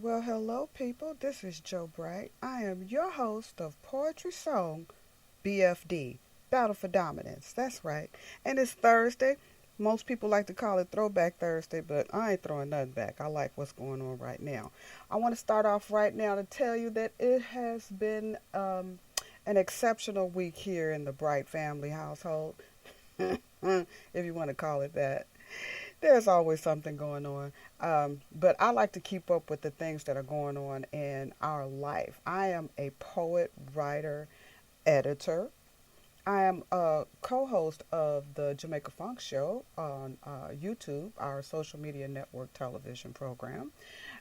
Well, hello, people. This is Joe Bright. I am your host of Poetry Song BFD, Battle for Dominance. That's right. And it's Thursday. Most people like to call it Throwback Thursday, but I ain't throwing nothing back. I like what's going on right now. I want to start off right now to tell you that it has been an exceptional week here in the Bright family household, if you want to call it that. There's always something going on. But I like to keep up with the things that are going on in our life. I am a poet, writer, editor. I am a co-host of the Jamaica Funk Show on YouTube, our social media network television program.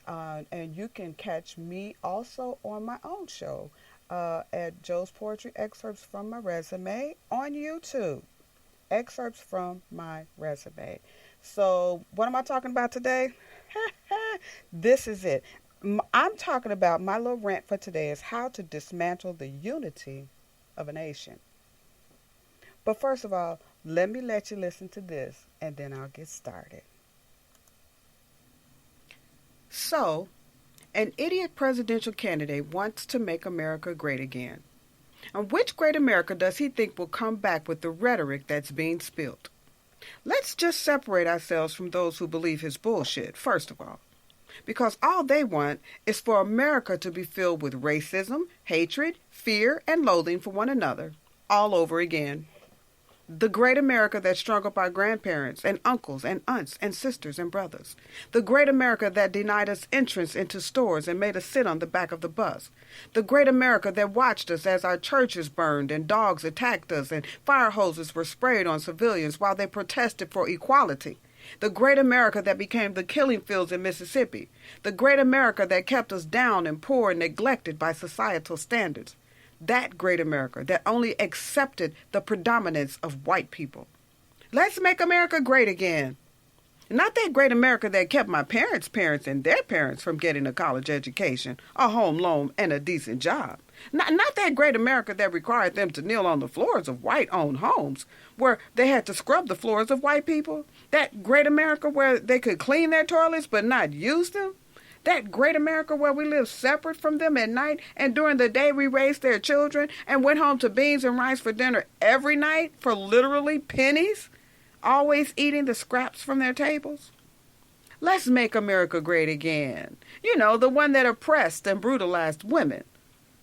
And you can catch me also on my own show at Joe's Poetry Excerpts from My Resume on YouTube. Excerpts from my resume. So what am I talking about today? This is it. I'm talking about my little rant for today is how to dismantle the unity of a nation. But first of all, let you listen to this and then I'll get started. So, an idiot presidential candidate wants to make America great again. And which great America does he think will come back with the rhetoric that's being spilled? Let's just separate ourselves from those who believe his bullshit, first of all. Because all they want is for America to be filled with racism, hatred, fear, and loathing for one another, all over again. The great America that strung up our grandparents and uncles and aunts and sisters and brothers. The great America that denied us entrance into stores and made us sit on the back of the bus. The great America that watched us as our churches burned and dogs attacked us and fire hoses were sprayed on civilians while they protested for equality. The great America that became the killing fields in Mississippi. The great America that kept us down and poor and neglected by societal standards. That great America that only accepted the predominance of white people. Let's make America great again. Not that great America that kept my parents' parents and their parents from getting a college education, a home loan, and a decent job. Not that great America that required them to kneel on the floors of white-owned homes, where they had to scrub the floors of white people. That great America where they could clean their toilets but not use them. That great America where we lived separate from them at night and during the day we raised their children and went home to beans and rice for dinner every night for literally pennies, always eating the scraps from their tables. Let's make America great again. You know, the one that oppressed and brutalized women.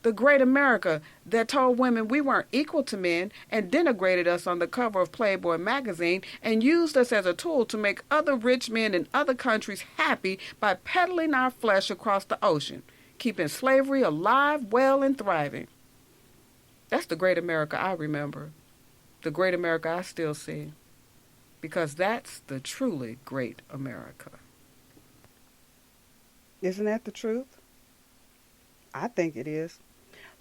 The great America that told women we weren't equal to men and denigrated us on the cover of Playboy magazine and used us as a tool to make other rich men in other countries happy by peddling our flesh across the ocean, keeping slavery alive, well, and thriving. That's the great America I remember, the great America I still see, because that's the truly great America. Isn't that the truth? I think it is.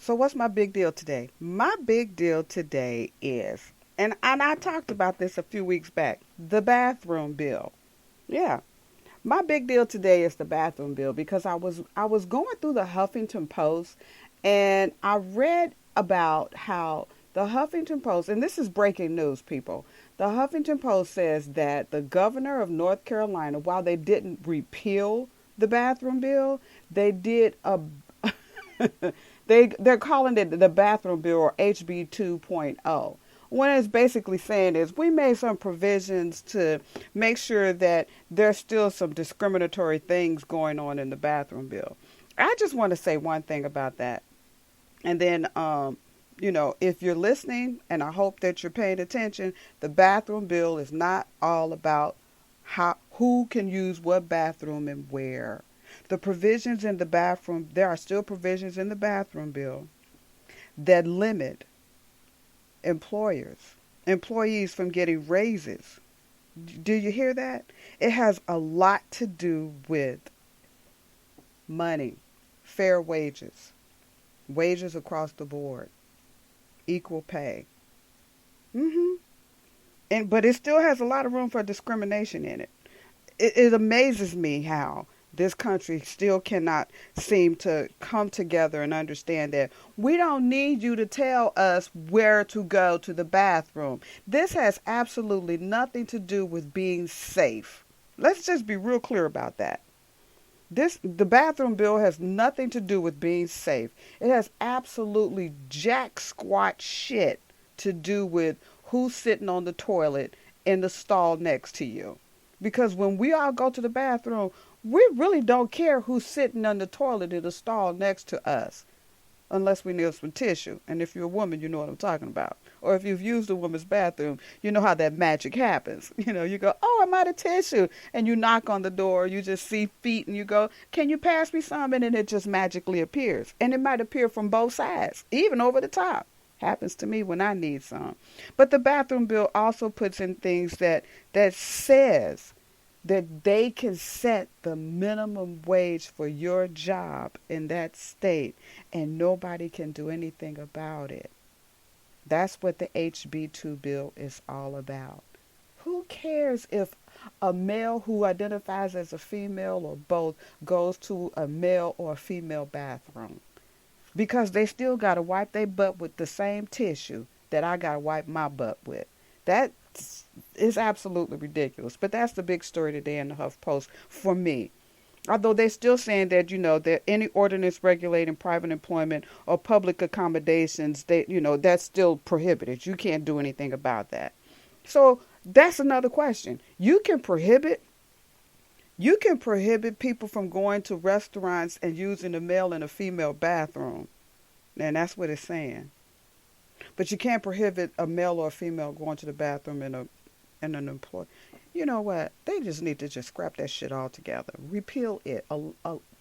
So what's my big deal today? My big deal today is, and I talked about this a few weeks back, the bathroom bill. Yeah. My big deal today is the bathroom bill because I was going through the Huffington Post and I read about how the Huffington Post, and this is breaking news, people. The Huffington Post says that the governor of North Carolina, while they didn't repeal the bathroom bill, they did a They're calling it the bathroom bill or HB 2.0. What it's basically saying is we made some provisions to make sure that there's still some discriminatory things going on in the bathroom bill. I just want to say one thing about that. And then, if you're listening, and I hope that you're paying attention, the bathroom bill is not all about who can use what bathroom and where. The provisions in the bathroom, there are still provisions in the bathroom bill that limit employees from getting raises. Do you hear that? It has a lot to do with money, fair wages, wages across the board, equal pay. But it still has a lot of room for discrimination in it. It amazes me how this country still cannot seem to come together and understand that we don't need you to tell us where to go to the bathroom. This has absolutely nothing to do with being safe. Let's just be real clear about that. The bathroom bill has nothing to do with being safe. It has absolutely jack squat shit to do with who's sitting on the toilet in the stall next to you. Because when we all go to the bathroom, we really don't care who's sitting on the toilet in the stall next to us, unless we need some tissue. And if you're a woman, you know what I'm talking about. Or if you've used a woman's bathroom, you know how that magic happens. You go, oh, I'm out of tissue. And you knock on the door, you just see feet, and you go, can you pass me some? And then it just magically appears. And it might appear from both sides, even over the top. Happens to me when I need some. But the bathroom bill also puts in things that says that they can set the minimum wage for your job in that state, and nobody can do anything about it. That's what the HB2 bill is all about. Who cares if a male who identifies as a female or both goes to a male or a female bathroom? Because they still got to wipe their butt with the same tissue that I got to wipe my butt with. That is absolutely ridiculous. But that's the big story today in the HuffPost for me. Although they're still saying that, that any ordinance regulating private employment or public accommodations, that's still prohibited. You can't do anything about that. So that's another question. You can prohibit people from going to restaurants and using a male and a female bathroom. And that's what it's saying. But you can't prohibit a male or a female going to the bathroom in an employee. You know what? They just need to just scrap that shit altogether. Repeal it.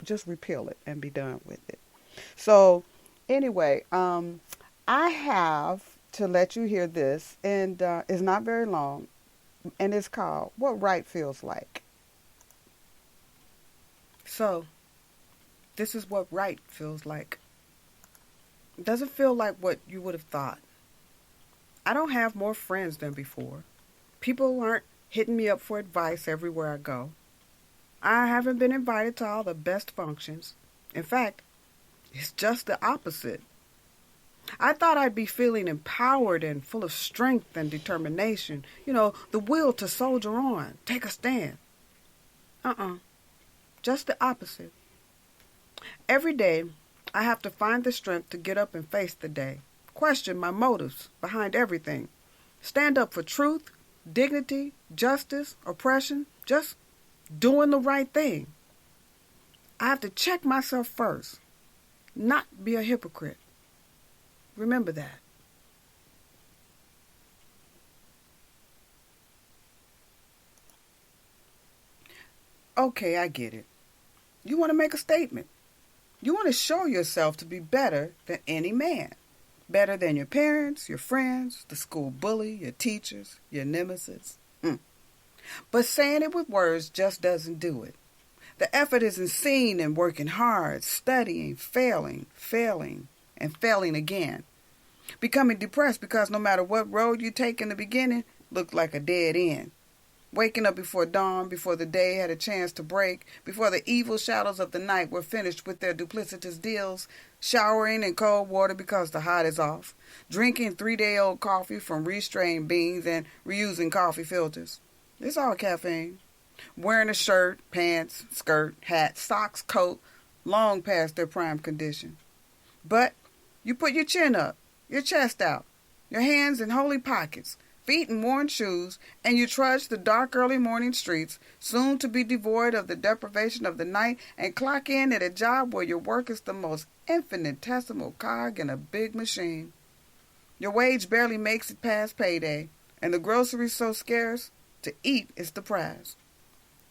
Just repeal it and be done with it. So, anyway, I have to let you hear this, and it's not very long, and it's called What Right Feels Like. So, this is what right feels like. It doesn't feel like what you would have thought. I don't have more friends than before. People aren't hitting me up for advice everywhere I go. I haven't been invited to all the best functions. In fact, it's just the opposite. I thought I'd be feeling empowered and full of strength and determination. The will to soldier on, take a stand. Just the opposite. Every day, I have to find the strength to get up and face the day. Question my motives behind everything. Stand up for truth, dignity, justice, oppression, just doing the right thing. I have to check myself first, not be a hypocrite. Remember that. Okay, I get it. You want to make a statement. You want to show yourself to be better than any man. Better than your parents, your friends, the school bully, your teachers, your nemesis. But saying it with words just doesn't do it. The effort isn't seen in working hard, studying, failing, and failing again. Becoming depressed because no matter what road you take in the beginning, looked like a dead end. Waking up before dawn, before the day had a chance to break, before the evil shadows of the night were finished with their duplicitous deals, showering in cold water because the hot is off, drinking 3-day-old coffee from restrained beans and reusing coffee filters. It's all caffeine. Wearing a shirt, pants, skirt, hat, socks, coat, long past their prime condition. But you put your chin up, your chest out, your hands in holy pockets, feet in worn shoes, and you trudge the dark early morning streets, soon to be devoid of the deprivation of the night, and clock in at a job where your work is the most infinitesimal cog in a big machine. Your wage barely makes it past payday, and the groceries so scarce, to eat is the prize.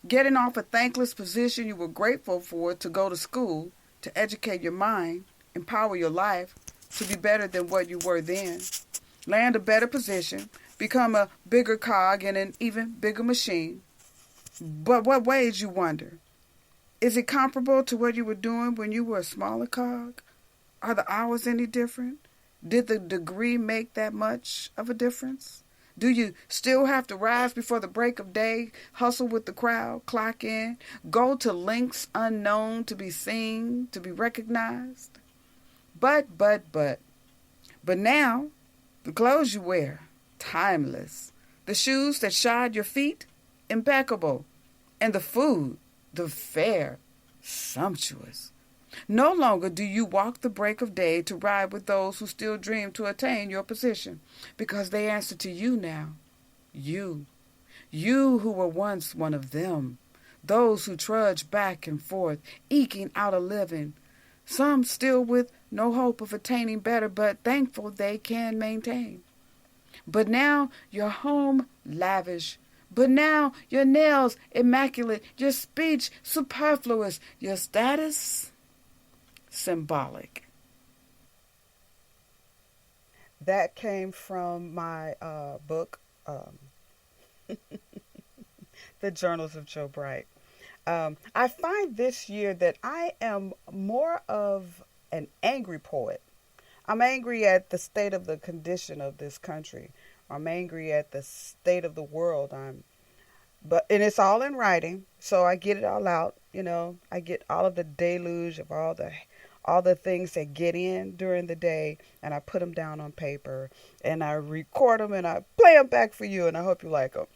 Getting off a thankless position you were grateful for to go to school, to educate your mind, empower your life, to be better than what you were then. Land a better position, become a bigger cog in an even bigger machine. But what wage, you wonder? Is it comparable to what you were doing when you were a smaller cog? Are the hours any different? Did the degree make that much of a difference? Do you still have to rise before the break of day, hustle with the crowd, clock in, go to lengths unknown to be seen, to be recognized? But now, the clothes you wear, timeless. The shoes that shod your feet, impeccable. And the food, the fare, Sumptuous. No longer do you walk the break of day to ride with those who still dream to attain your position, because they answer to you now. You. You who were once one of them. Those who trudge back and forth, eking out a living. Some still with no hope of attaining better, but thankful they can maintain. But now your home lavish. But now your nails immaculate, your speech superfluous, your status symbolic. That came from my book, The Journals of Joe Bright. I find this year that I am more of an angry poet. I'm angry at the state of the condition of this country. I'm angry at the state of the world. And it's all in writing, so I get it all out. I get all of the deluge of all the things that get in during the day, and I put them down on paper, and I record them, and I play them back for you, and I hope you like them.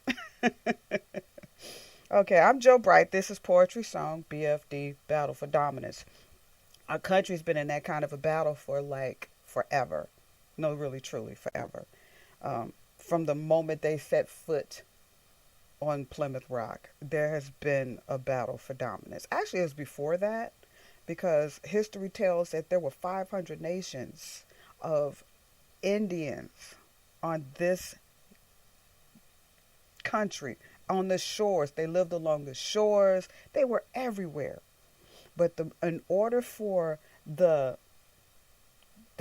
Okay, I'm Joe Bright. This is Poetry Song, BFD, Battle for Dominance. Our country's been in that kind of a battle for forever. No, really, truly, forever. From the moment they set foot on Plymouth Rock, there has been a battle for dominance. Actually, it was before that, because history tells that there were 500 nations of Indians on this country, on the shores. They lived along the shores. They were everywhere. But in order for the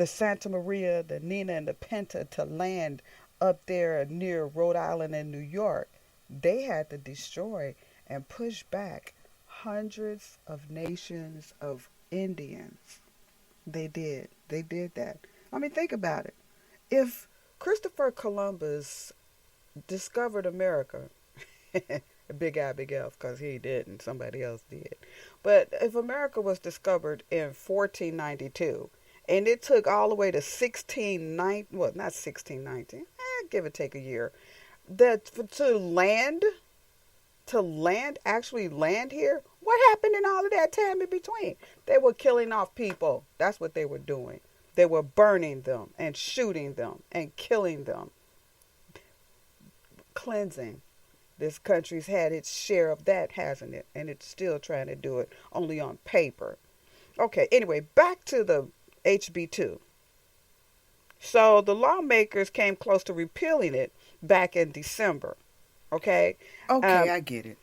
Santa Maria, the Nina, and the Pinta to land up there near Rhode Island and New York, they had to destroy and push back hundreds of nations of Indians. They did. They did that. I mean, think about it. If Christopher Columbus discovered America, big I, big F, because he didn't, somebody else did. But if America was discovered in 1492, and it took all the way to 1619, well, not 1619, give or take a year, actually land here, what happened in all of that time in between? They were killing off people. That's what they were doing. They were burning them and shooting them and killing them. Cleansing. This country's had its share of that, hasn't it? And it's still trying to do it, only on paper. Okay, anyway, back to the HB2. So the lawmakers came close to repealing it back in December. Okay? Okay, I get it.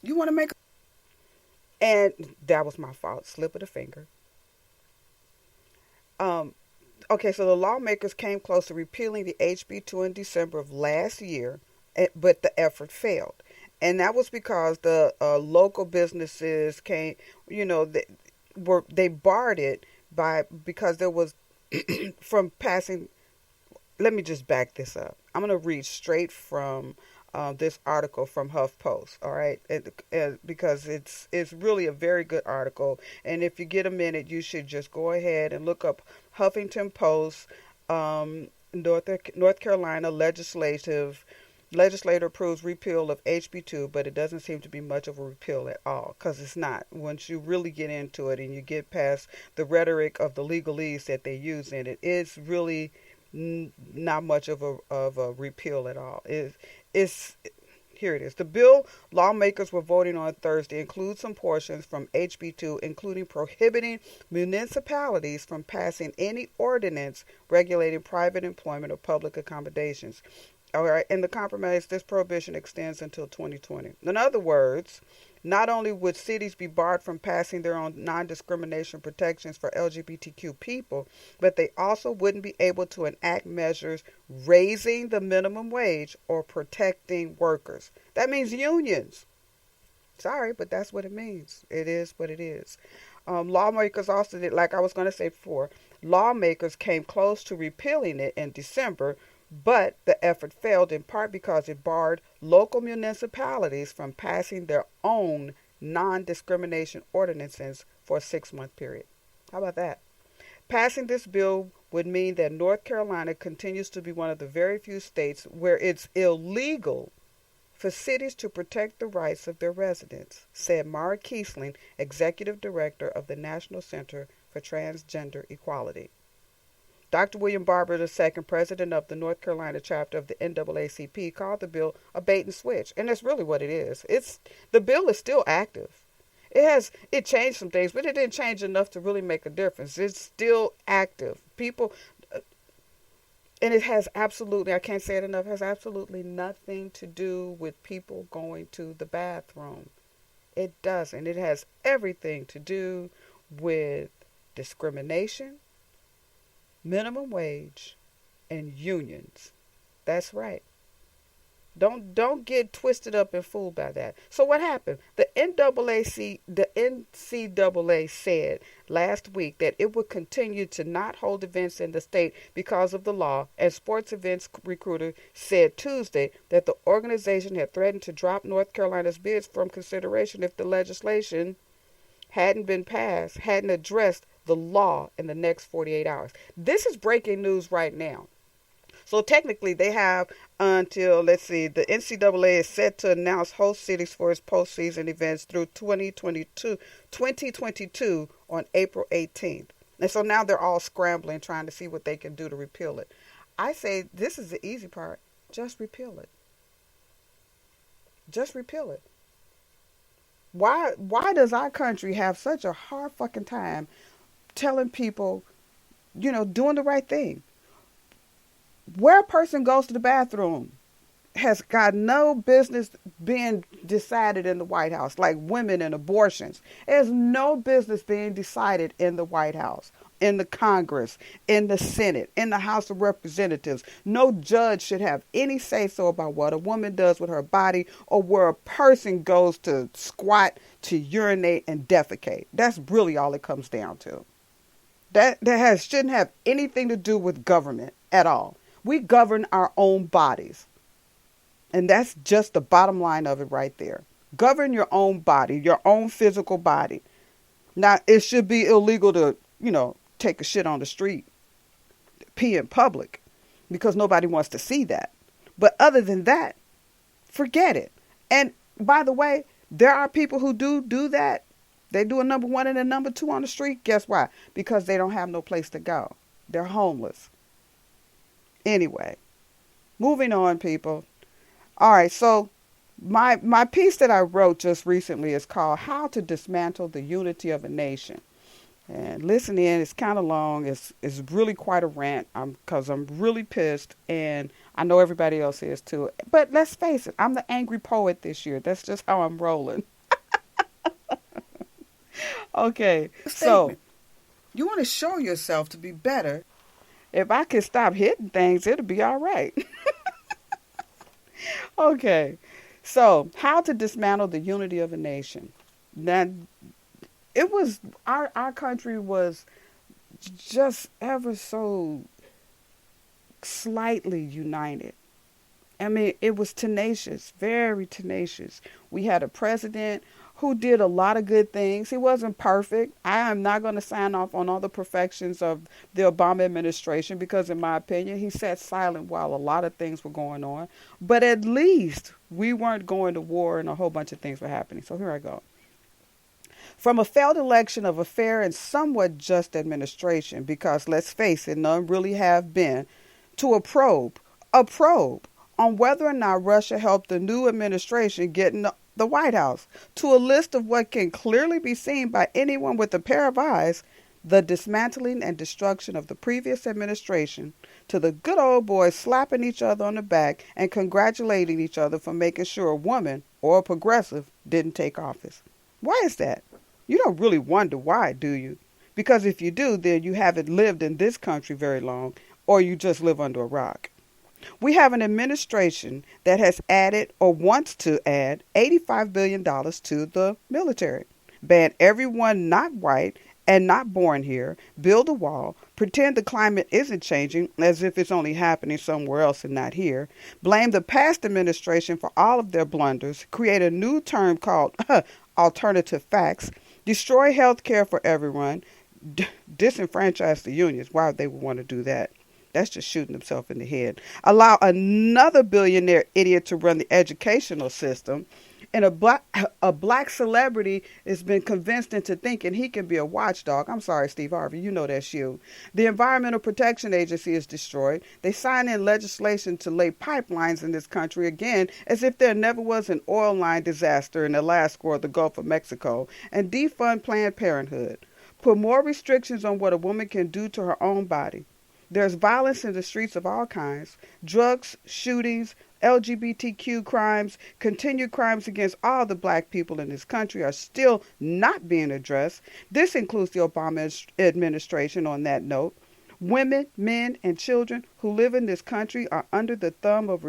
You want to make... And that was my fault. Slip of the finger. Okay, so the lawmakers came close to repealing the HB2 in December of last year, but the effort failed. And that was because the local businesses came, they barred it because there was from passing. Let me just back this up. I'm going to read straight from this article from HuffPost, all right? Because it's really a very good article. And if you get a minute, you should just go ahead and look up Huffington Post, North Carolina legislator approves repeal of HB2, but it doesn't seem to be much of a repeal at all, because it's not. Once you really get into it and you get past the rhetoric of the legalese that they use in it, it's really not much of a repeal at all. Here it is. The bill lawmakers were voting on Thursday includes some portions from HB2, including prohibiting municipalities from passing any ordinance regulating private employment or public accommodations. All right, in the compromise, this prohibition extends until 2020. In other words, not only would cities be barred from passing their own non-discrimination protections for LGBTQ people, but they also wouldn't be able to enact measures raising the minimum wage or protecting workers. That means unions. Sorry, but that's what it means. It is what it is. Lawmakers also did, like I was going to say before, lawmakers came close to repealing it in December, but the effort failed in part because it barred local municipalities from passing their own non-discrimination ordinances for a 6-month period. How about that? Passing this bill would mean that North Carolina continues to be one of the very few states where it's illegal for cities to protect the rights of their residents, said Mara Kiesling, Executive Director of the National Center for Transgender Equality. Dr. William Barber II, president of the North Carolina chapter of the NAACP, called the bill a bait and switch, and that's really what it is. The bill is still active. It changed some things, but it didn't change enough to really make a difference. It's still active. People, and it has absolutely, I can't say it enough, has absolutely nothing to do with people going to the bathroom. It doesn't. It has everything to do with discrimination, minimum wage, and unions. That's right. Don't get twisted up and fooled by that. So what happened? The NCAA said last week that it would continue to not hold events in the state because of the law, and Sports Events Recruiter said Tuesday that the organization had threatened to drop North Carolina's bids from consideration if the legislation hadn't been passed, hadn't addressed the law in the next 48 hours. This is breaking news right now. So technically they have until, the NCAA is set to announce host cities for its postseason events through 2022 on April 18th. And so now they're all scrambling, trying to see what they can do to repeal it. I say this is the easy part. Just repeal it. Just repeal it. Why does our country have such a hard fucking time telling people, doing the right thing? Where a person goes to the bathroom has got no business being decided in the White House, like women and abortions. There's no business being decided in the White House, in the Congress, in the Senate, in the House of Representatives. No judge should have any say-so about what a woman does with her body or where a person goes to squat, to urinate, and defecate. That's really all it comes down to. That shouldn't have anything to do with government at all. We govern our own bodies. And that's just the bottom line of it right there. Govern your own body, your own physical body. Now, it should be illegal to, take a shit on the street, pee in public, because nobody wants to see that. But other than that, forget it. And by the way, there are people who do that. They do a number 1 and a number 2 on the street. Guess why? Because they don't have no place to go. They're homeless. Anyway, moving on, people. All right, so my piece that I wrote just recently is called How to Dismantle the Unity of a Nation. And listen in, it's kind of long. It's really quite a rant because I'm really pissed, and I know everybody else is too. But let's face it, I'm the angry poet this year. That's just how I'm rolling. Okay, so you want to show yourself to be better. If I could stop hitting things, it'll be all right. Okay, so how to dismantle the unity of a nation. Now, it was, our country was just ever so slightly united. I mean, it was tenacious, very tenacious. We had a president who did a lot of good things. He wasn't perfect. I am not going to sign off on all the perfections of the Obama administration because, in my opinion, he sat silent while a lot of things were going on. But at least we weren't going to war and a whole bunch of things were happening. So here I go. From a failed election of a fair and somewhat just administration, because let's face it, none really have been, to a probe on whether or not Russia helped the new administration get in the White House, to a list of what can clearly be seen by anyone with a pair of eyes, the dismantling and destruction of the previous administration, to the good old boys slapping each other on the back and congratulating each other for making sure a woman or a progressive didn't take office. Why is that? You don't really wonder why, do you? Because if you do, then you haven't lived in this country very long, or you just live under a rock. We have an administration that has added or wants to add $85 billion to the military, ban everyone not white and not born here, build a wall, pretend the climate isn't changing as if it's only happening somewhere else and not here, blame the past administration for all of their blunders, create a new term called alternative facts, destroy health care for everyone, disenfranchise the unions. Why would they want to do that? That's just shooting himself in the head. Allow another billionaire idiot to run the educational system. And a black celebrity has been convinced into thinking he can be a watchdog. I'm sorry, Steve Harvey, you know that's you. The Environmental Protection Agency is destroyed. They sign in legislation to lay pipelines in this country again, as if there never was an oil line disaster in Alaska or the Gulf of Mexico, and defund Planned Parenthood. Put more restrictions on what a woman can do to her own body. There's violence in the streets of all kinds, drugs, shootings, LGBTQ crimes, continued crimes against all the black people in this country are still not being addressed. This includes the Obama administration on that note. Women, men, and children who live in this country are under the thumb of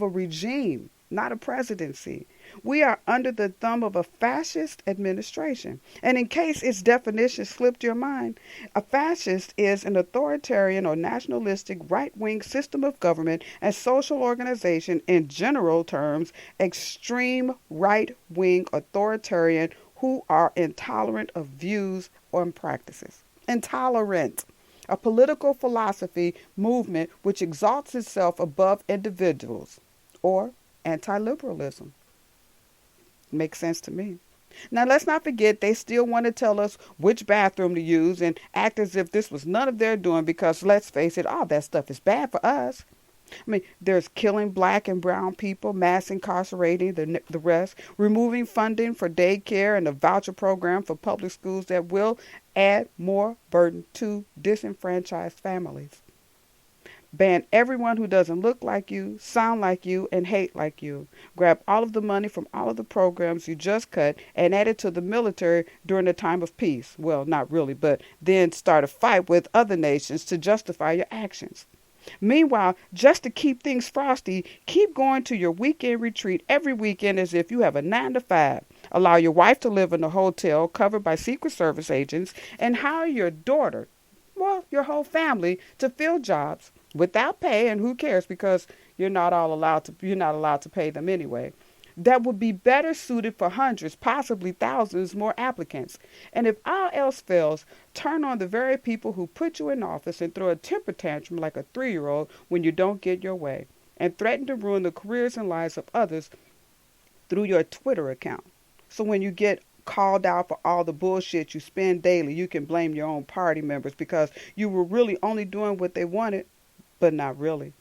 a regime, not a presidency. We are under the thumb of a fascist administration. And in case its definition slipped your mind, a fascist is an authoritarian or nationalistic right-wing system of government and social organization, in general terms, extreme right-wing authoritarian who are intolerant of views or practices. Intolerant. A political philosophy movement which exalts itself above individuals, or anti-liberalism. Makes sense to me. Now, let's not forget they still want to tell us which bathroom to use and act as if this was none of their doing because, let's face it, all that stuff is bad for us. I mean, there's killing black and brown people, mass incarcerating the rest, removing funding for daycare and a voucher program for public schools that will add more burden to disenfranchised families. Ban everyone who doesn't look like you, sound like you, and hate like you. Grab all of the money from all of the programs you just cut and add it to the military during the time of peace. Well, not really, but then start a fight with other nations to justify your actions. Meanwhile, just to keep things frosty, keep going to your weekend retreat every weekend as if you have a 9 to 5. Allow your wife to live in a hotel covered by Secret Service agents and hire your daughter, well, your whole family, to fill jobs without pay, and who cares because you're not allowed to pay them anyway. That would be better suited for hundreds, possibly thousands more applicants. And if all else fails, turn on the very people who put you in office and throw a temper tantrum like a 3-year-old when you don't get your way, and threaten to ruin the careers and lives of others through your Twitter account. So when you get called out for all the bullshit you spend daily, you can blame your own party members because you were really only doing what they wanted, but not really.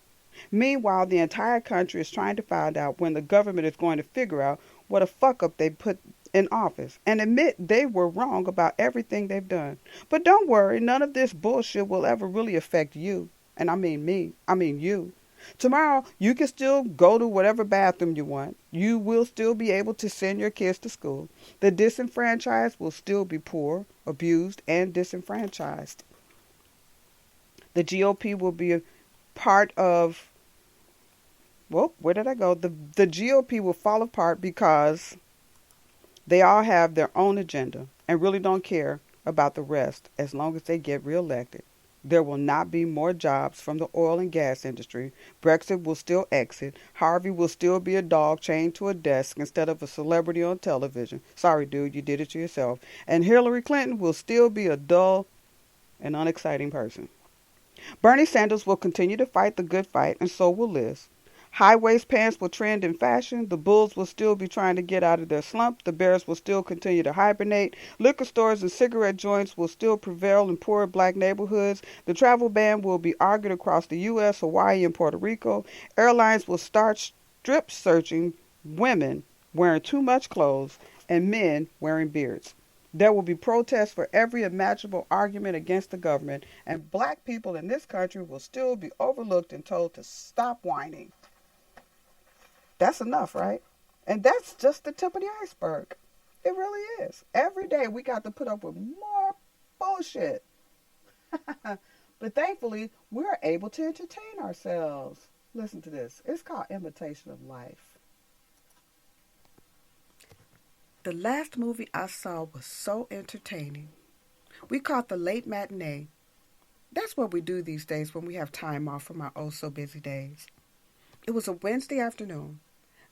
Meanwhile, the entire country is trying to find out when the government is going to figure out what a fuck up they put in office and admit they were wrong about everything they've done. But don't worry, none of this bullshit will ever really affect you. And I mean me. I mean you. Tomorrow, you can still go to whatever bathroom you want. You will still be able to send your kids to school. The disenfranchised will still be poor, abused, and disenfranchised. The GOP will be part of, well, where did I go? The GOP will fall apart because they all have their own agenda and really don't care about the rest as long as they get reelected. There will not be more jobs from the oil and gas industry. Brexit will still exit. Harvey will still be a dog chained to a desk instead of a celebrity on television. Sorry, dude, you did it to yourself. And Hillary Clinton will still be a dull and unexciting person. Bernie Sanders will continue to fight the good fight, and so will Liz. High-waist pants will trend in fashion. The bulls will still be trying to get out of their slump. The bears will still continue to hibernate. Liquor stores and cigarette joints will still prevail in poor black neighborhoods. The travel ban will be argued across the U.S., Hawaii, and Puerto Rico. Airlines will start strip searching women wearing too much clothes and men wearing beards. There will be protests for every imaginable argument against the government, and black people in this country will still be overlooked and told to stop whining. That's enough, right? And that's just the tip of the iceberg. It really is. Every day we got to put up with more bullshit. But thankfully, we're able to entertain ourselves. Listen to this. It's called Imitation of Life. The last movie I saw was so entertaining. We caught the late matinee. That's what we do these days when we have time off from our oh-so-busy days. It was a Wednesday afternoon.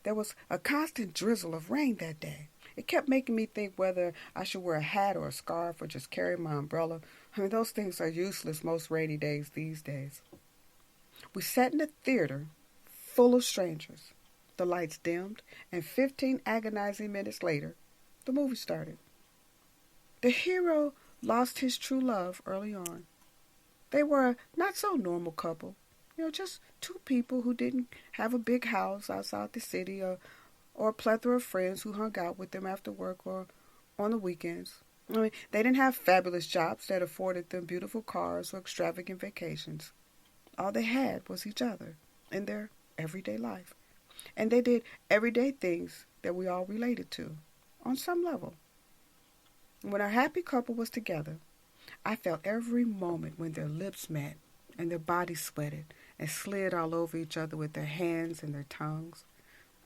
There was a constant drizzle of rain that day. It kept making me think whether I should wear a hat or a scarf or just carry my umbrella. I mean, those things are useless most rainy days these days. We sat in a theater full of strangers. The lights dimmed, and 15 agonizing minutes later, the movie started. The hero lost his true love early on. They were a not so normal couple. Just two people who didn't have a big house outside the city or a plethora of friends who hung out with them after work or on the weekends. They didn't have fabulous jobs that afforded them beautiful cars or extravagant vacations. All they had was each other in their everyday life. And they did everyday things that we all related to on some level. When our happy couple was together, I felt every moment when their lips met and their bodies sweated and slid all over each other with their hands and their tongues.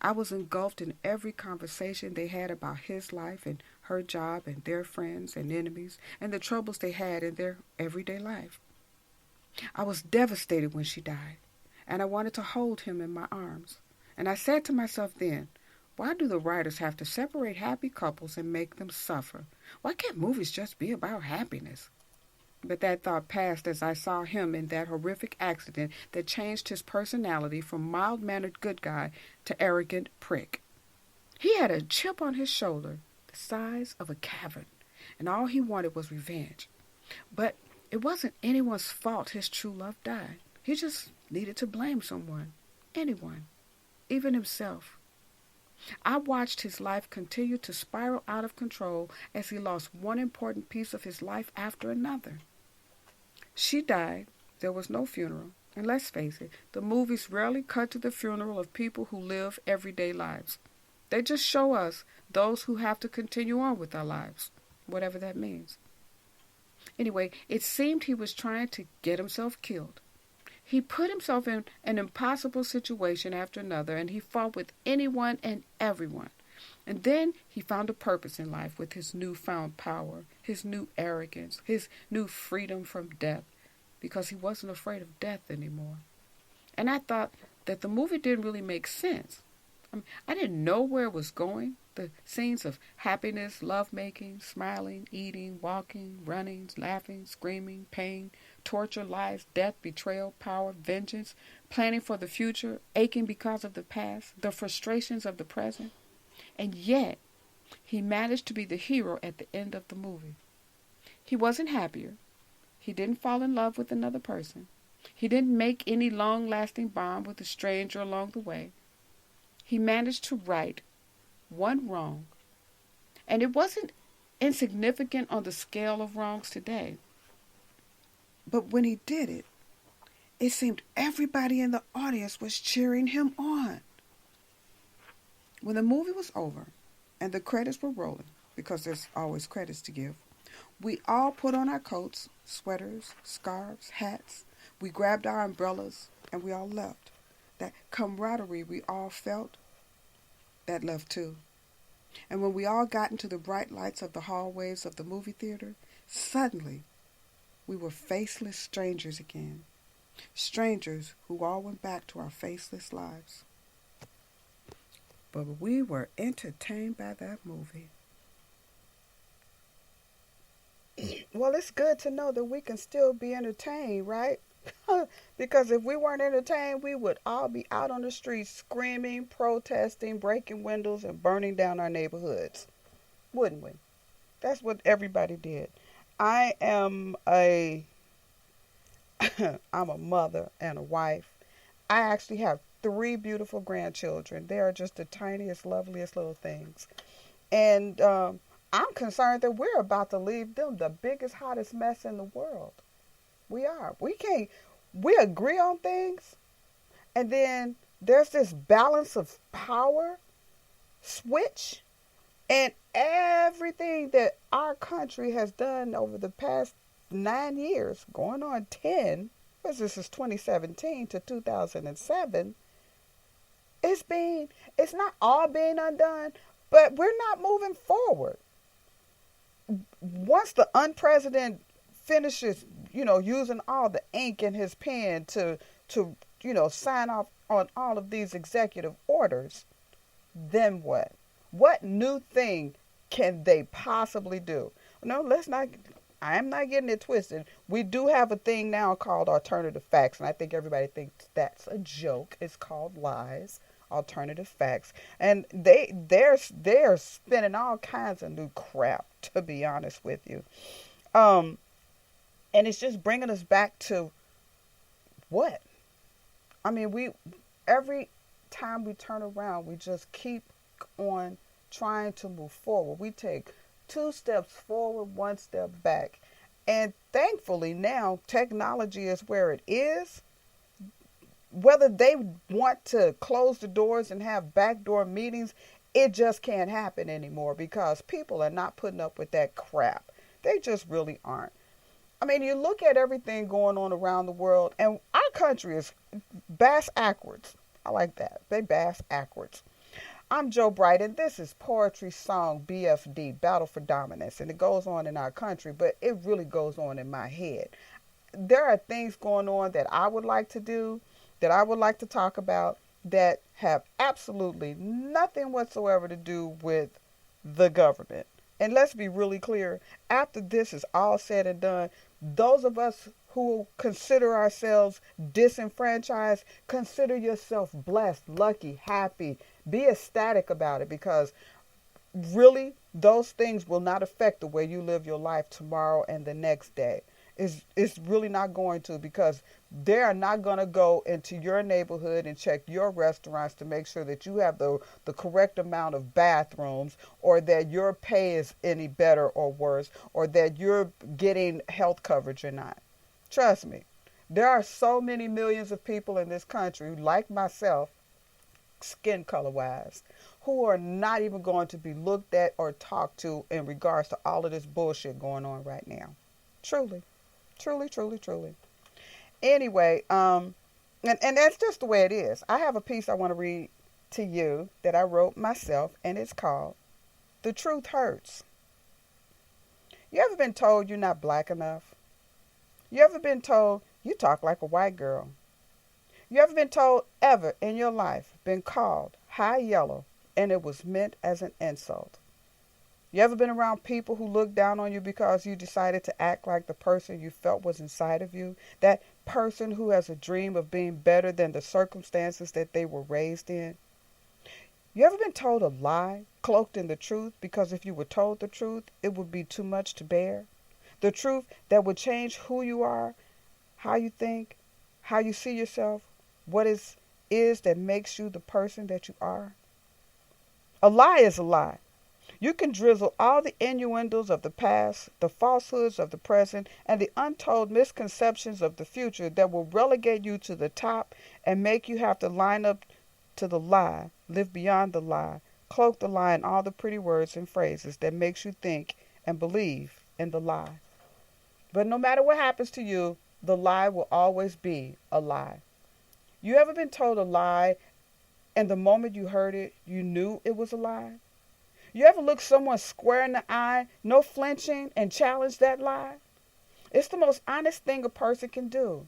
I was engulfed in every conversation they had about his life and her job and their friends and enemies and the troubles they had in their everyday life. I was devastated when she died, and I wanted to hold him in my arms. And I said to myself then, why do the writers have to separate happy couples and make them suffer? Why can't movies just be about happiness? But that thought passed as I saw him in that horrific accident that changed his personality from mild-mannered good guy to arrogant prick. He had a chip on his shoulder the size of a cavern, and all he wanted was revenge. But it wasn't anyone's fault his true love died. He just needed to blame someone, anyone, even himself. I watched his life continue to spiral out of control as he lost one important piece of his life after another. She died. There was no funeral. And let's face it, the movies rarely cut to the funeral of people who live everyday lives. They just show us those who have to continue on with their lives, whatever that means. Anyway, it seemed he was trying to get himself killed. He put himself in an impossible situation after another, and he fought with anyone and everyone. And then he found a purpose in life with his newfound power, his new arrogance, his new freedom from death, because he wasn't afraid of death anymore. And I thought that the movie didn't really make sense. I didn't know where it was going. The scenes of happiness, lovemaking, smiling, eating, walking, running, laughing, screaming, pain, torture, lies, death, betrayal, power, vengeance, planning for the future, aching because of the past, the frustrations of the present. And yet, he managed to be the hero at the end of the movie. He wasn't happier. He didn't fall in love with another person. He didn't make any long-lasting bond with a stranger along the way. He managed to right one wrong. And it wasn't insignificant on the scale of wrongs today. But when he did it, it seemed everybody in the audience was cheering him on. When the movie was over and the credits were rolling, because there's always credits to give, we all put on our coats, sweaters, scarves, hats. We grabbed our umbrellas and we all left. That camaraderie we all felt, that left too. And when we all got into the bright lights of the hallways of the movie theater, suddenly we were faceless strangers again. Strangers who all went back to our faceless lives. But we were entertained by that movie. Well, it's good to know that we can still be entertained, right? Because if we weren't entertained, we would all be out on the streets screaming, protesting, breaking windows, and burning down our neighborhoods. Wouldn't we? That's what everybody did. I am I'm a mother and a wife. I actually have 3 beautiful grandchildren. They are just the tiniest, loveliest little things. And I'm concerned that we're about to leave them the biggest, hottest mess in the world. We are. We agree on things, and then there's this balance of power switch, and everything that our country has done over the past 9 years, going on 10, because this is 2017 to 2007, it's not all being undone, but we're not moving forward. Once the unprecedented finishes, using all the ink in his pen to sign off on all of these executive orders, then what? What new thing can they possibly do? No, let's not. I am not getting it twisted. We do have a thing now called alternative facts, and I think everybody thinks that's a joke. It's called lies, alternative facts, and they're spinning all kinds of new crap. To be honest with you, and it's just bringing us back to what? I mean, we every time we turn around, we just keep on trying to move forward. We take 2 steps forward, 1 step back. And thankfully now technology is where it is. Whether they want to close the doors and have backdoor meetings, it just can't happen anymore because people are not putting up with that crap. They just really aren't. I mean, you look at everything going on around the world, and our country is bass backwards. I like that. They bass backwards. I'm Joe Bright, and this is Poetry Song BFD, Battle for Dominance. And it goes on in our country, but it really goes on in my head. There are things going on that I would like to do, that I would like to talk about, that have absolutely nothing whatsoever to do with the government. And let's be really clear, after this is all said and done, those of us who consider ourselves disenfranchised, consider yourself blessed, lucky, happy. Be ecstatic about it, because really those things will not affect the way you live your life tomorrow and the next day. It's really not going to, because they are not going to go into your neighborhood and check your restaurants to make sure that you have the correct amount of bathrooms, or that your pay is any better or worse, or that you're getting health coverage or not. Trust me, there are so many millions of people in this country, like myself, skin color wise, who are not even going to be looked at or talked to in regards to all of this bullshit going on right now. Truly. Truly, truly, truly. Anyway, and that's just the way it is. I have a piece I want to read to you that I wrote myself, and it's called The Truth Hurts. You ever been told you're not black enough? You ever been told you talk like a white girl? You ever been told ever in your life been called high yellow and it was meant as an insult? You ever been around people who look down on you because you decided to act like the person you felt was inside of you? That person who has a dream of being better than the circumstances that they were raised in? You ever been told a lie cloaked in the truth because if you were told the truth, it would be too much to bear? The truth that would change who you are, how you think, how you see yourself, what is that makes you the person that you are? A lie is a lie. You can drizzle all the innuendos of the past, the falsehoods of the present, and the untold misconceptions of the future that will relegate you to the top and make you have to line up to the lie, live beyond the lie, cloak the lie in all the pretty words and phrases that makes you think and believe in the lie. But no matter what happens to you, the lie will always be a lie. You ever been told a lie and the moment you heard it, you knew it was a lie? You ever look someone square in the eye, no flinching, and challenge that lie? It's the most honest thing a person can do.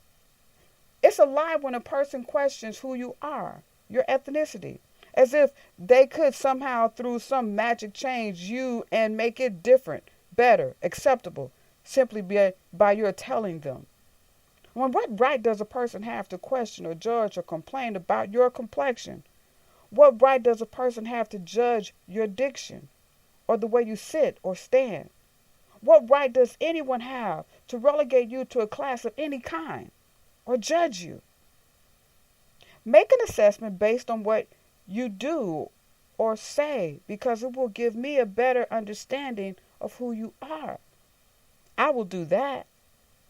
It's a lie when a person questions who you are, your ethnicity, as if they could somehow, through some magic, change you and make it different, better, acceptable, simply by your telling them. Well, what right does a person have to question or judge or complain about your complexion? What right does a person have to judge your diction or the way you sit or stand? What right does anyone have to relegate you to a class of any kind or judge you? Make an assessment based on what you do or say, because it will give me a better understanding of who you are. I will do that.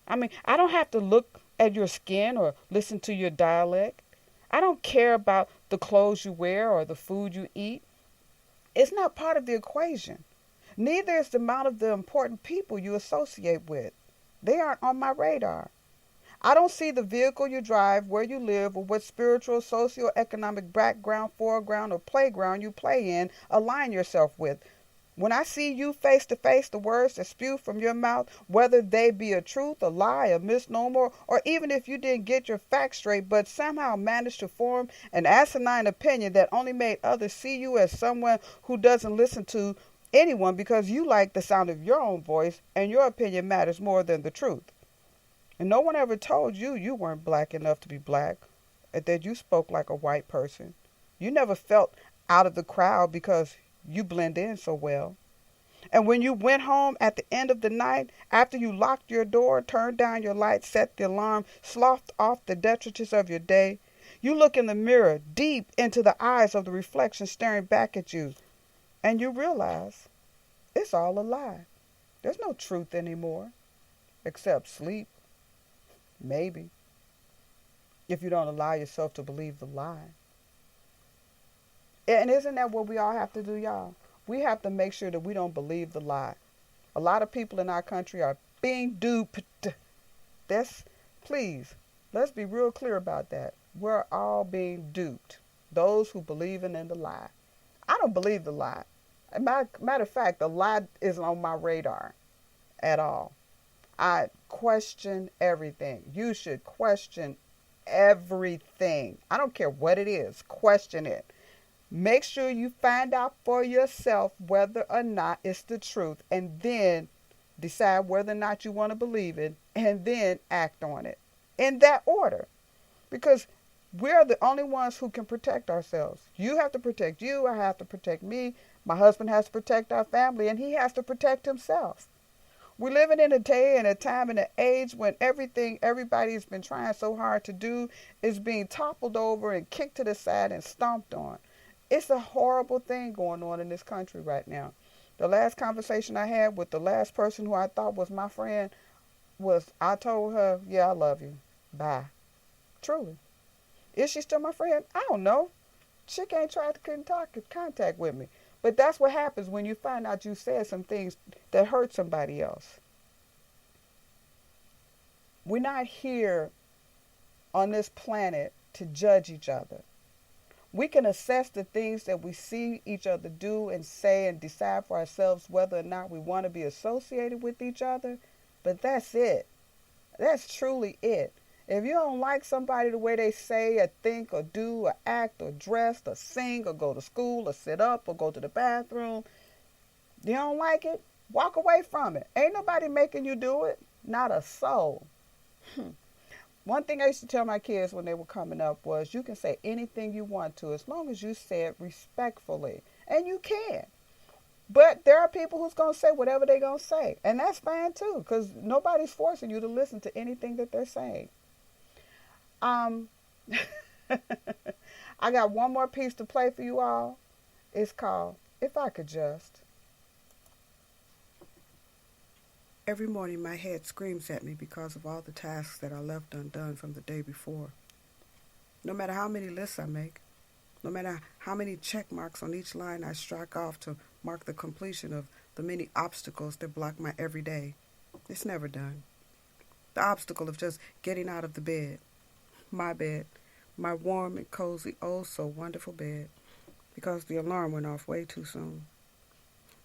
I mean, I don't have to look at your skin or listen to your dialect. I don't care about the clothes you wear or the food you eat. It's not part of the equation. Neither is the amount of the important people you associate with. They aren't on my radar. I don't see the vehicle you drive, where you live, or what spiritual, socioeconomic background, foreground, or playground you play in align yourself with. When I see you face to face, the words that spew from your mouth, whether they be a truth, a lie, a misnomer, or even if you didn't get your facts straight but somehow managed to form an asinine opinion that only made others see you as someone who doesn't listen to anyone because you like the sound of your own voice and your opinion matters more than the truth. And no one ever told you you weren't black enough to be black, or that you spoke like a white person. You never felt out of the crowd because you blend in so well. And when you went home at the end of the night, after you locked your door, turned down your lights, set the alarm, sloughed off the detritus of your day, you look in the mirror, deep into the eyes of the reflection staring back at you, and you realize it's all a lie. There's no truth anymore, except sleep, maybe, if you don't allow yourself to believe the lie. And isn't that what we all have to do, y'all? We have to make sure that we don't believe the lie. A lot of people in our country are being duped. Please, let's be real clear about that. We're all being duped. Those who believe in the lie. I don't believe the lie. Matter of fact, the lie isn't on my radar at all. I question everything. You should question everything. I don't care what it is. Question it. Make sure you find out for yourself whether or not it's the truth, and then decide whether or not you want to believe it, and then act on it in that order. Because we're the only ones who can protect ourselves. You have to protect you. I have to protect me. My husband has to protect our family, and he has to protect himself. We're living in a day and a time and an age when everything everybody's been trying so hard to do is being toppled over and kicked to the side and stomped on. It's a horrible thing going on in this country right now. The last conversation I had with the last person who I thought was my friend was, I told her, yeah, I love you. Bye. Truly. Is she still my friend? I don't know. She ain't tried to contact with me. But that's what happens when you find out you said some things that hurt somebody else. We're not here on this planet to judge each other. We can assess the things that we see each other do and say and decide for ourselves whether or not we want to be associated with each other. But that's it. That's truly it. If you don't like somebody the way they say or think or do or act or dress or sing or go to school or sit up or go to the bathroom, you don't like it, walk away from it. Ain't nobody making you do it. Not a soul. One thing I used to tell my kids when they were coming up was, you can say anything you want to as long as you say it respectfully. And you can. But there are people who's going to say whatever they're going to say. And that's fine too, because nobody's forcing you to listen to anything that they're saying. I got one more piece to play for you all. It's called If I Could Just. Every morning my head screams at me because of all the tasks that I left undone from the day before. No matter how many lists I make, no matter how many check marks on each line I strike off to mark the completion of the many obstacles that block my everyday, it's never done. The obstacle of just getting out of the bed, my warm and cozy, oh so wonderful bed, because the alarm went off way too soon.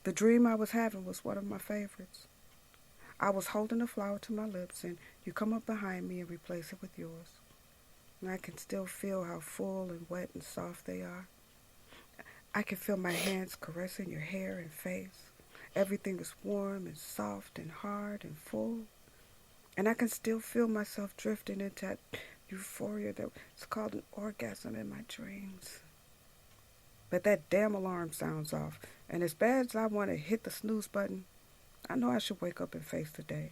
The dream I was having was one of my favorites. I was holding a flower to my lips, and you come up behind me and replace it with yours. And I can still feel how full and wet and soft they are. I can feel my hands caressing your hair and face. Everything is warm and soft and hard and full. And I can still feel myself drifting into that euphoria that's called an orgasm in my dreams. But that damn alarm sounds off, and as bad as I want to hit the snooze button, I know I should wake up and face the day.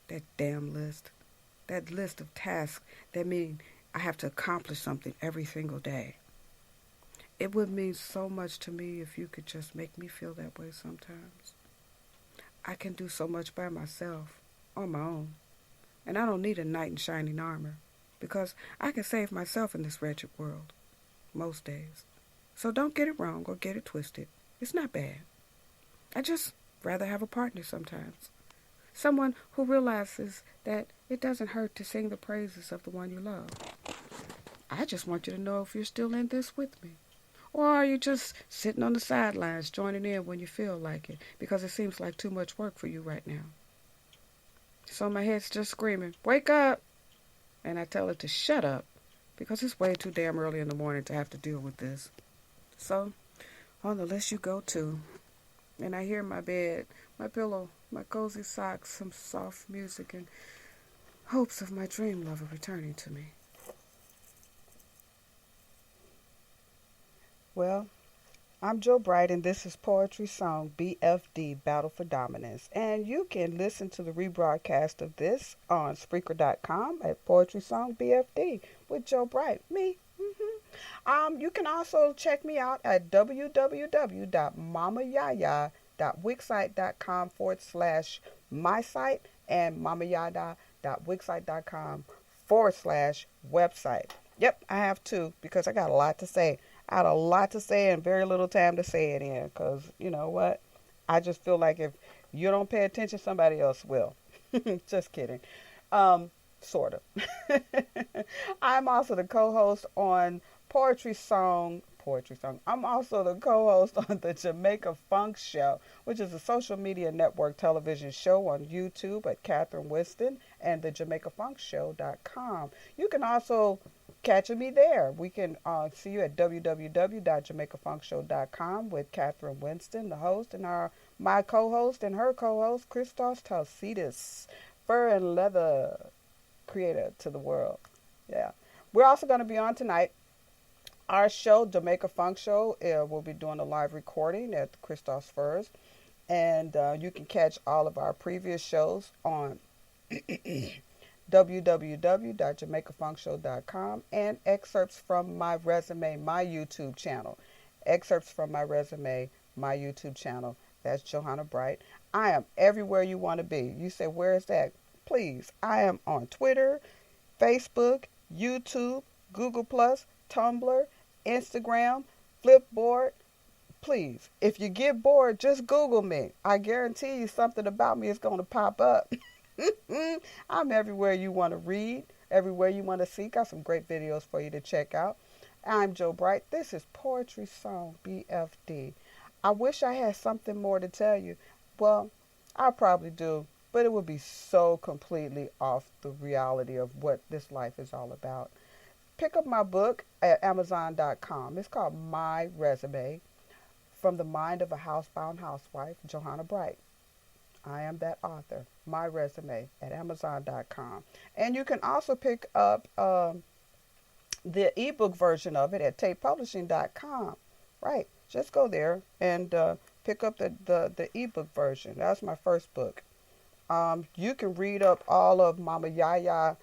That damn list. That list of tasks that mean I have to accomplish something every single day. It would mean so much to me if you could just make me feel that way sometimes. I can do so much by myself, on my own. And I don't need a knight in shining armor, because I can save myself in this wretched world, most days. So don't get it wrong or get it twisted. It's not bad. I just rather have a partner sometimes. Someone who realizes that it doesn't hurt to sing the praises of the one you love. I just want you to know if you're still in this with me. Or are you just sitting on the sidelines joining in when you feel like it because it seems like too much work for you right now? So my head's just screaming, wake up! And I tell it to shut up because it's way too damn early in the morning to have to deal with this. So, on the list you go too. And I hear my bed, my pillow, my cozy socks, some soft music, and hopes of my dream lover returning to me. Well, I'm Joe Bright, and this is Poetry Song BFD Battle for Dominance. And you can listen to the rebroadcast of this on Spreaker.com at Poetry Song BFD with Joe Bright, me. You can also check me out at www.mamayaya.wixsite.com/my site and mamayada.wixsite.com/website. Yep, I have two because I got a lot to say. I had a lot to say and very little time to say it in because, you know what? I just feel like if you don't pay attention, somebody else will. Just kidding. Sort of. I'm also the co-host on Poetry Song. I'm also the co-host on the Jamaica Funk Show, which is a social media network television show on YouTube at Catherine Winston and the JamaicaFunkShow.com. You can also catch me there. We can see you at www.jamaicafunkshow.com with Catherine Winston, the host, and my co-host and her co-host, Christos Talsidis, fur and leather creator to the world. Yeah. We're also going to be on tonight. Our show, Jamaica Funk Show, we'll be doing a live recording at Christos Furs. And you can catch all of our previous shows on www.jamaicafunkshow.com and excerpts from my resume, my YouTube channel. Excerpts from my resume, my YouTube channel. That's Johanna Bright. I am everywhere you want to be. You say, where is that? Please, I am on Twitter, Facebook, YouTube, Google+, Tumblr, Instagram, Flipboard. Please, if you get bored, just Google me. I guarantee you something about me is going to pop up. I'm everywhere you want to read, everywhere you want to see. Got some great videos for you to check out. I'm Joe Bright. This is Poetry Song BFD. I wish I had something more to tell you. Well, I probably do, but it would be so completely off the reality of what this life is all about. Pick up my book at Amazon.com. It's called My Resume, From the Mind of a Housebound Housewife, Johanna Bright. I am that author. My Resume at Amazon.com. And you can also pick up the ebook version of it at TapePublishing.com. Right. Just go there and pick up the ebook version. That's my first book. You can read up all of Mama Yaya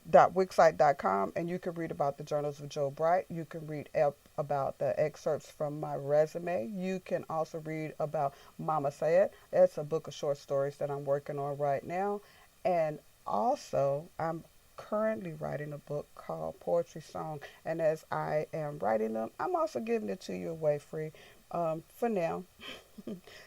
.wixsite.com, and you can read about the Journals of Joe Bright. You can read about the excerpts from my resume. You can also read about Mama Said. It's a book of short stories that I'm working on right now. And also, I'm currently writing a book called Poetry Song. And as I am writing them, I'm also giving it to you away free for now.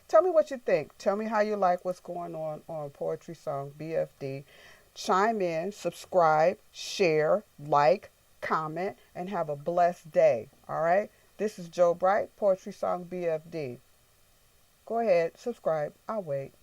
Tell me what you think. Tell me how you like what's going on Poetry Song BFD. Chime in, subscribe, share, like, comment, and have a blessed day. All right? This is Joe Bright, Poetry Song BFD. Go ahead, subscribe. I'll wait.